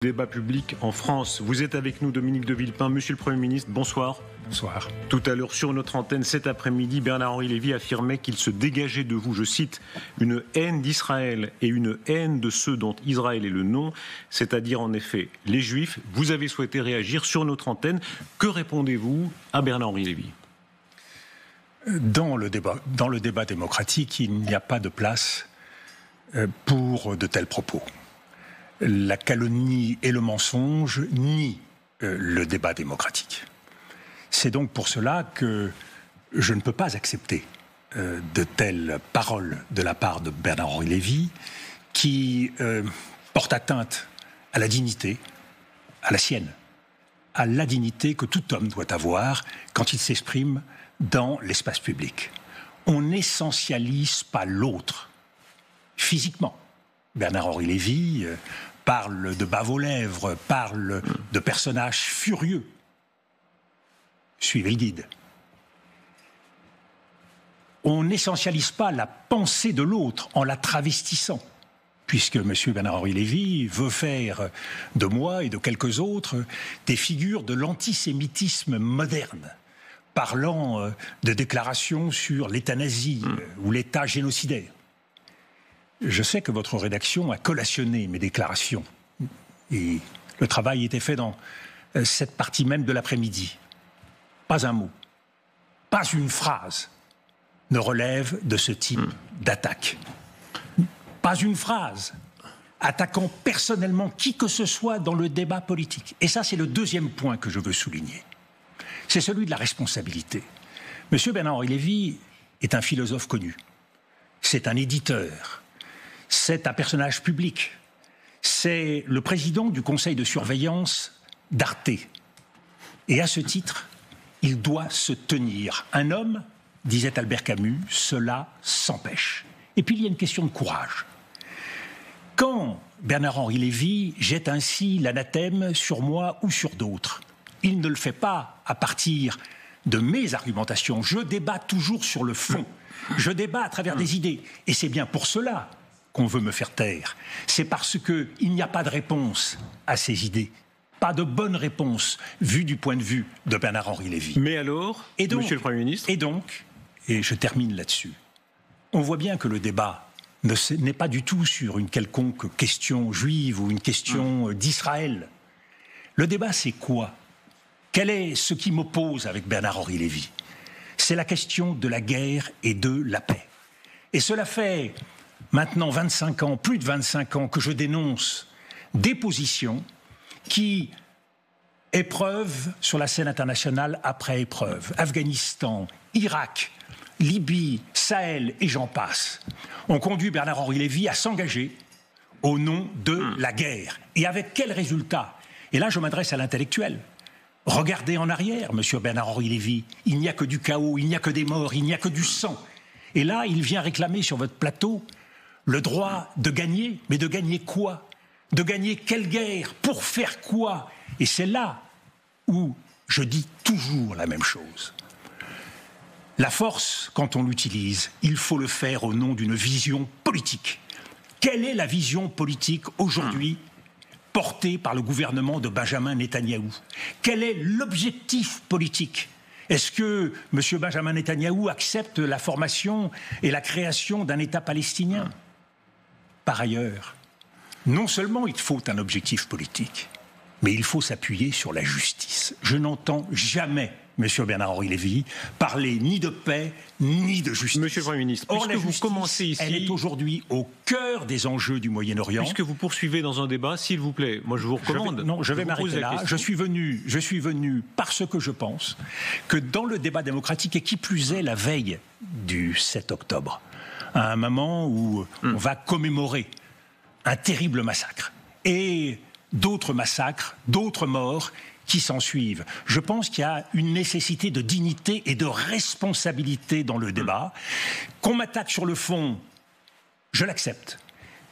Débat public en France. Vous êtes avec nous, Dominique de Villepin. Monsieur le Premier ministre, bonsoir. Bonsoir. Tout à l'heure, sur notre antenne, cet après-midi, Bernard-Henri Lévy affirmait qu'il se dégageait de vous, je cite, une haine d'Israël et une haine de ceux dont Israël est le nom, c'est-à-dire en effet les Juifs. Vous avez souhaité réagir sur notre antenne. Que répondez-vous à Bernard-Henri Lévy ? Dans le débat démocratique, il n'y a pas de place pour de tels propos. La calomnie et le mensonge nient le débat démocratique. C'est donc pour cela que je ne peux pas accepter de telles paroles de la part de Bernard-Henri Lévy qui portent atteinte à la dignité, à la sienne, à la dignité que tout homme doit avoir quand il s'exprime dans l'espace public. On n'essentialise pas l'autre physiquement. Bernard-Henri Lévy parle de bave aux lèvres, parle de personnages furieux. Suivez le guide. On n'essentialise pas la pensée de l'autre en la travestissant, puisque M. Bernard-Henri Lévy veut faire de moi et de quelques autres des figures de l'antisémitisme moderne, parlant de déclarations sur l'euthanasie ou l'État génocidaire. Je sais que votre rédaction a collationné mes déclarations et le travail était fait dans cette partie même de l'après-midi. Pas un mot, pas une phrase ne relève de ce type d'attaque. Pas une phrase attaquant personnellement qui que ce soit dans le débat politique. Et ça, c'est le deuxième point que je veux souligner. C'est celui de la responsabilité. Monsieur Bernard-Henri Lévy est un philosophe connu. C'est un éditeur. C'est un personnage public. C'est le président du conseil de surveillance d'Arte. Et à ce titre, il doit se tenir. Un homme, disait Albert Camus, cela s'empêche. Et puis il y a une question de courage. Quand Bernard-Henri Lévy jette ainsi l'anathème sur moi ou sur d'autres, il ne le fait pas à partir de mes argumentations. Je débat toujours sur le fond. Je débat à travers des idées. Et c'est bien pour cela qu'on veut me faire taire. C'est parce qu'il n'y a pas de réponse à ces idées. Pas de bonne réponse, vue du point de vue de Bernard-Henri Lévy. Mais alors, Monsieur le Premier ministre ? Et je termine là-dessus, on voit bien que le débat n'est pas du tout sur une quelconque question juive ou une question d'Israël. Le débat, c'est quoi ? Quel est ce qui m'oppose avec Bernard-Henri Lévy ? C'est la question de la guerre et de la paix. Et cela fait maintenant 25 ans, plus de 25 ans, que je dénonce des positions qui, épreuve sur la scène internationale après épreuve, Afghanistan, Irak, Libye, Sahel et j'en passe, ont conduit Bernard-Henri Lévy à s'engager au nom de la guerre. Et avec quel résultat ? Et là, je m'adresse à l'intellectuel. Regardez en arrière, monsieur Bernard-Henri Lévy. Il n'y a que du chaos, il n'y a que des morts, il n'y a que du sang. Et là, il vient réclamer sur votre plateau le droit de gagner. Mais de gagner quoi ? De gagner quelle guerre ? Pour faire quoi ? Et c'est là où je dis toujours la même chose. La force, quand on l'utilise, il faut le faire au nom d'une vision politique. Quelle est la vision politique aujourd'hui portée par le gouvernement de Benjamin Netanyahou ? Quel est l'objectif politique ? Est-ce que M. Benjamin Netanyahou accepte la formation et la création d'un État palestinien ? Par ailleurs, non seulement il faut un objectif politique, mais il faut s'appuyer sur la justice. Je n'entends jamais M. Bernard-Henri Lévy parler ni de paix, ni de justice. Monsieur le Premier ministre, or, la vous justice, commencez ici, elle est aujourd'hui au cœur des enjeux du Moyen-Orient. Puisque vous poursuivez dans un débat, s'il vous plaît, moi je vous recommande. Je vais m'arrêter là. Je suis venu parce que je pense que dans le débat démocratique, et qui plus est la veille du 7 octobre, à un moment où on va commémorer un terrible massacre et d'autres massacres, d'autres morts qui s'en suivent. Je pense qu'il y a une nécessité de dignité et de responsabilité dans le débat. Qu'on m'attaque sur le fond, je l'accepte.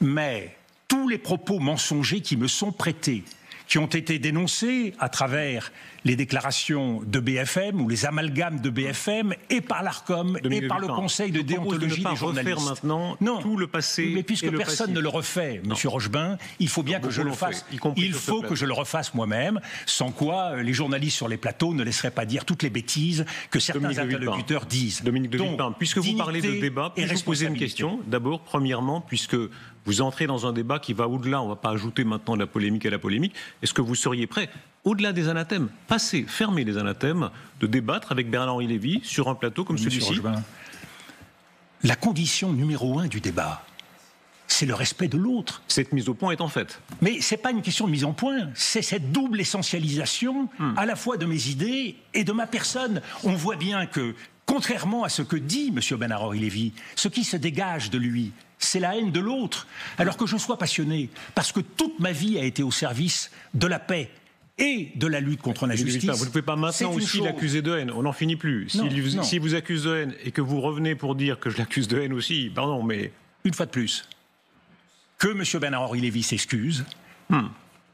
Mais tous les propos mensongers qui me sont prêtés, qui ont été dénoncés à travers les déclarations de BFM ou les amalgames de BFM et par l'ARCOM et par le Conseil de déontologie des journalistes. Maintenant tout le passé. Mais puisque personne ne le refait, Monsieur Rochebin, il faut bien que je le fasse. Il faut que je le refasse moi-même, sans quoi les journalistes sur les plateaux ne laisseraient pas dire toutes les bêtises que certains interlocuteurs disent. Dominique de Villepin, puisque vous parlez de débat, puis-je vous poser une question ? D'abord, premièrement, puisque vous entrez dans un débat qui va au-delà, on ne va pas ajouter maintenant de la polémique à la polémique, est-ce que vous seriez prêt, au-delà des anathèmes, fermer les anathèmes, de débattre avec Bernard-Henri Lévy sur un plateau comme celui-ci ? La condition numéro 1 du débat, c'est le respect de l'autre. Cette mise au point est en fait. Mais ce n'est pas une question de mise en point, c'est cette double essentialisation à la fois de mes idées et de ma personne. On voit bien que, contrairement à ce que dit M. Bernard-Henri Lévy, ce qui se dégage de lui, c'est la haine de l'autre. Alors que je sois passionné, parce que toute ma vie a été au service de la paix et de la lutte contre l'injustice. Vous ne pouvez pas maintenant aussi l'accuser de haine. On n'en finit plus. S'il vous accuse de haine et que vous revenez pour dire que je l'accuse de haine aussi, pardon, mais... Une fois de plus, que M. Bernard-Henri Lévy s'excuse.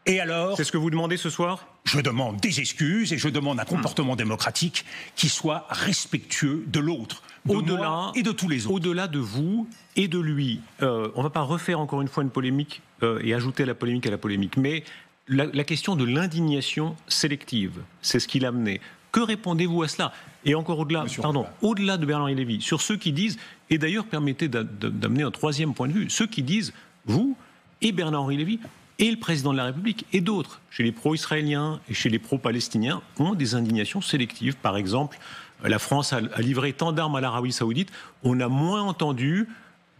Et alors... C'est ce que vous demandez ce soir ? Je demande des excuses et je demande un comportement démocratique qui soit respectueux de l'autre, au-delà et de tous les autres. Au-delà de vous et de lui, on ne va pas refaire encore une fois une polémique et ajouter la polémique à la polémique, mais la question de l'indignation sélective, c'est ce qu'il a amené. Que répondez-vous à cela ? Et encore au-delà de Bernard-Henri Lévy, sur ceux qui disent, et d'ailleurs permettez d'amener un troisième point de vue, ceux qui disent, vous et Bernard-Henri Lévy, et le président de la République et d'autres, chez les pro-israéliens et chez les pro-palestiniens, ont des indignations sélectives. Par exemple, la France a livré tant d'armes à l'Arabie Saoudite. On a moins entendu,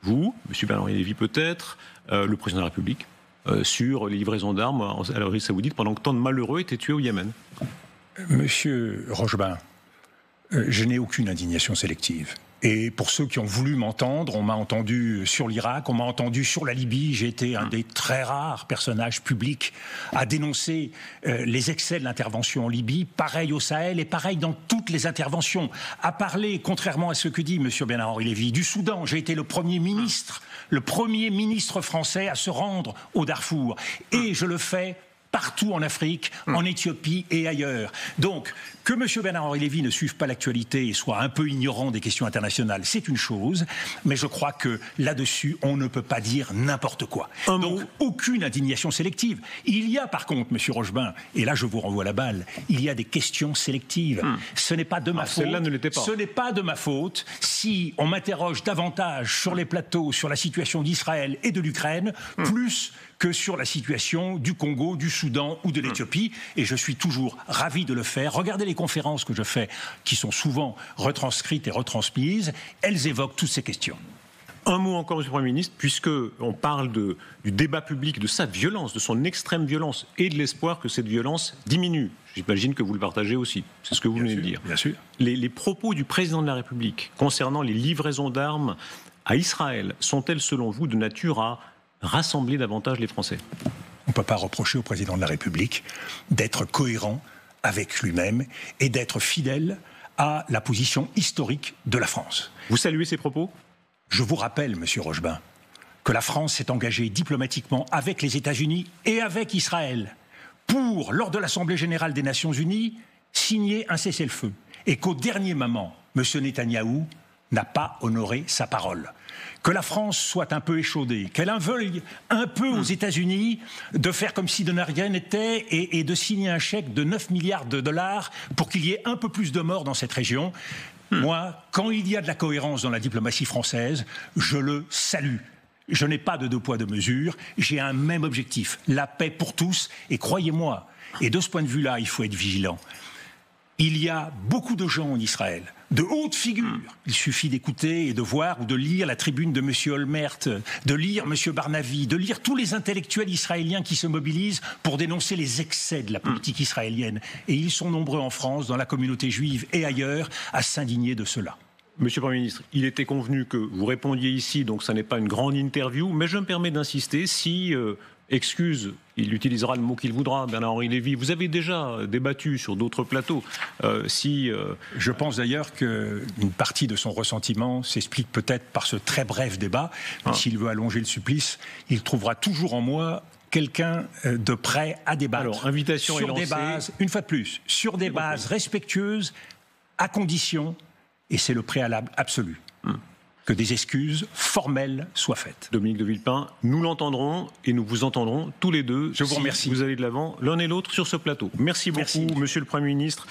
vous, M. Bernard-Henri Lévy peut-être, le président de la République, sur les livraisons d'armes à l'Arabie Saoudite pendant que tant de malheureux étaient tués au Yémen. Monsieur Rochebin, je n'ai aucune indignation sélective. Et pour ceux qui ont voulu m'entendre, on m'a entendu sur l'Irak, on m'a entendu sur la Libye. J'ai été un des très rares personnages publics à dénoncer les excès de l'intervention en Libye, pareil au Sahel et pareil dans toutes les interventions. À parler, contrairement à ce que dit M. Bernard-Henri Lévy, du Soudan. J'ai été le premier ministre français à se rendre au Darfour. Et je le fais partout en Afrique, en Éthiopie et ailleurs. Donc, que M. Bernard-Henri Lévy ne suive pas l'actualité et soit un peu ignorant des questions internationales, c'est une chose, mais je crois que là-dessus, on ne peut pas dire n'importe quoi. Donc, aucune indignation sélective. Il y a par contre, M. Rochebin, et là je vous renvoie la balle, il y a des questions sélectives. Ce n'est pas de ma faute. Celle-là ne l'était pas. Ce n'est pas de ma faute si on m'interroge davantage sur les plateaux, sur la situation d'Israël et de l'Ukraine, plus que sur la situation du Congo, du Soudan ou de l'Éthiopie. Et je suis toujours ravi de le faire. Regardez les conférences que je fais, qui sont souvent retranscrites et retransmises. Elles évoquent toutes ces questions. Un mot encore, Monsieur le Premier ministre, puisqu'on parle du débat public, de sa violence, de son extrême violence, et de l'espoir que cette violence diminue. J'imagine que vous le partagez aussi. C'est ce que vous venez de dire. Bien sûr. Les propos du président de la République concernant les livraisons d'armes à Israël sont-elles, selon vous, de nature à rassembler davantage les Français ? On ne peut pas reprocher au président de la République d'être cohérent avec lui-même et d'être fidèle à la position historique de la France. Vous saluez ces propos ? Je vous rappelle, Monsieur Rochebin, que la France s'est engagée diplomatiquement avec les États-Unis et avec Israël pour, lors de l'Assemblée générale des Nations unies, signer un cessez-le-feu. Et qu'au dernier moment, M. Netanyahou n'a pas honoré sa parole. Que la France soit un peu échaudée, qu'elle en veuille un peu aux États-Unis de faire comme si de rien n'était et de signer un chèque de 9 milliards de dollars pour qu'il y ait un peu plus de morts dans cette région. Moi, quand il y a de la cohérence dans la diplomatie française, je le salue. Je n'ai pas de deux poids, deux mesures. J'ai un même objectif, la paix pour tous. Et croyez-moi, et de ce point de vue-là, il faut être vigilant. Il y a beaucoup de gens en Israël, de hautes figures. Il suffit d'écouter et de voir ou de lire la tribune de M. Olmert, de lire M. Barnavi, de lire tous les intellectuels israéliens qui se mobilisent pour dénoncer les excès de la politique israélienne. Et ils sont nombreux en France, dans la communauté juive et ailleurs, à s'indigner de cela. Monsieur le Premier ministre, il était convenu que vous répondiez ici, donc ça n'est pas une grande interview, mais je me permets d'insister, si... excuse, il utilisera le mot qu'il voudra, Bernard-Henri Lévy. Vous avez déjà débattu sur d'autres plateaux. Je pense d'ailleurs qu'une partie de son ressentiment s'explique peut-être par ce très bref débat. Mais s'il veut allonger le supplice, il trouvera toujours en moi quelqu'un de prêt à débattre. Alors, invitation est sur des lancée. bases, une fois de plus, sur des bases respectueuses, à condition, et c'est le préalable absolu, que des excuses formelles soient faites. Dominique de Villepin, nous l'entendrons et nous vous entendrons tous les deux. Je vous remercie. Vous allez de l'avant l'un et l'autre sur ce plateau. Merci beaucoup, Monsieur le Premier ministre,